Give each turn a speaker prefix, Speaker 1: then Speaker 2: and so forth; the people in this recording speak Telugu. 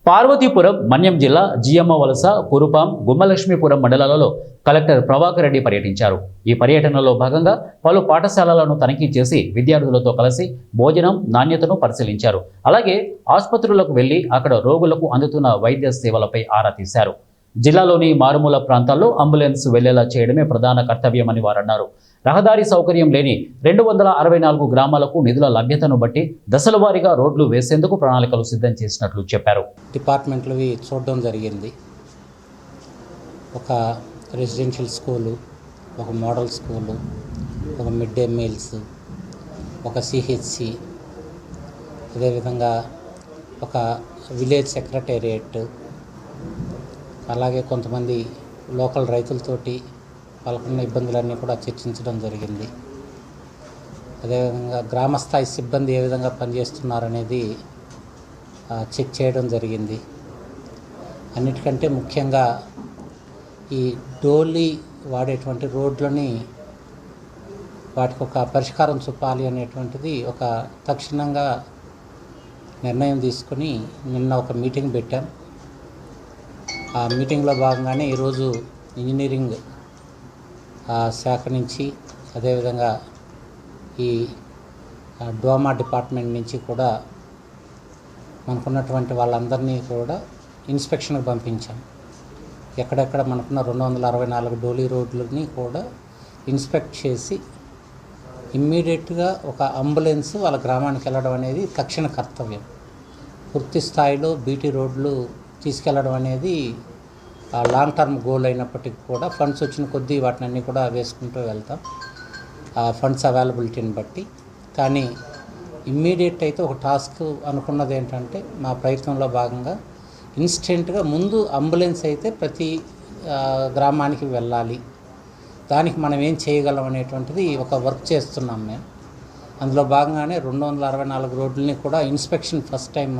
Speaker 1: పార్వతీపురం మన్యం జిల్లా జియమ్మ వలస కురుపాం గుమ్మలక్ష్మీపురం మండలాలలో కలెక్టర్ ప్రభాకర్ రెడ్డి పర్యటించారు. ఈ పర్యటనలో భాగంగా పలు పాఠశాలలను తనిఖీ చేసి విద్యార్థులతో కలిసి భోజనం నాణ్యతను పరిశీలించారు. అలాగే ఆసుపత్రులకు వెళ్లి అక్కడ రోగులకు అందుతున్న వైద్య సేవలపై ఆరా తీశారు. జిల్లాలోని మారుమూల ప్రాంతాల్లో అంబులెన్స్ వెళ్లేలా చేయడమే ప్రధాన కర్తవ్యమని వారన్నారు. రహదారి సౌకర్యం లేని 264 గ్రామాలకు నిధుల లభ్యతను బట్టి దశలవారీగా రోడ్లు వేసేందుకు ప్రణాళికలు సిద్ధం చేసినట్లు చెప్పారు.
Speaker 2: డిపార్ట్మెంట్లు చూడడం జరిగింది. ఒక రెసిడెన్షియల్ స్కూలు, ఒక మోడల్ స్కూలు, ఒక మిడ్ డే మీల్స్, ఒక సిహెచ్సి, అదేవిధంగా ఒక విలేజ్ సెక్రటేరియట్, అలాగే కొంతమంది లోకల్ రైతులతోటి వాళ్ళకున్న ఇబ్బందులన్నీ కూడా చర్చించడం జరిగింది. అదేవిధంగా గ్రామస్థాయి సిబ్బంది ఏ విధంగా పనిచేస్తున్నారనేది చెక్ చేయడం జరిగింది. అన్నిటికంటే ముఖ్యంగా ఈ డోలీ వాడేటువంటి రోడ్లని వాటికి ఒక పరిష్కారం చూపాలి అనేటువంటిది ఒక తక్షణంగా నిర్ణయం తీసుకొని నిన్న ఒక మీటింగ్ పెట్టాం. ఆ మీటింగ్లో భాగంగానే ఈరోజు ఇంజనీరింగ్ శాఖ నుంచి, అదేవిధంగా ఈ డోమా డిపార్ట్మెంట్ నుంచి కూడా మనకున్నటువంటి వాళ్ళందరినీ కూడా ఇన్స్పెక్షన్కి పంపించాం. ఎక్కడెక్కడ మనకున్న 264 డోలీ రోడ్లని కూడా ఇన్స్పెక్ట్ చేసి ఇమ్మీడియట్గా ఒక అంబులెన్స్ వాళ్ళ గ్రామానికి వెళ్ళడం అనేది తక్షణ కర్తవ్యం. పూర్తి స్థాయిలో బీటీ రోడ్లు తీసుకెళ్ళడం అనేది లాంగ్ టర్మ్ గోల్ అయినప్పటికీ కూడా ఫండ్స్ వచ్చిన కొద్దీ వాటిని అన్నీ కూడా వేసుకుంటూ వెళ్తాం, ఆ ఫండ్స్ అవైలబిలిటీని బట్టి. కానీ ఇమ్మీడియట్ అయితే ఒక టాస్క్ అనుకున్నది ఏంటంటే, మా ప్రయత్నంలో భాగంగా ఇన్స్టెంట్గా ముందు అంబులెన్స్ అయితే ప్రతి గ్రామానికి వెళ్ళాలి. దానికి మనం ఏం చేయగలం అనేటువంటిది ఒక వర్క్ చేస్తున్నాం మేము. అందులో భాగంగానే 264 రోడ్లని కూడా ఇన్స్పెక్షన్ ఫస్ట్ టైం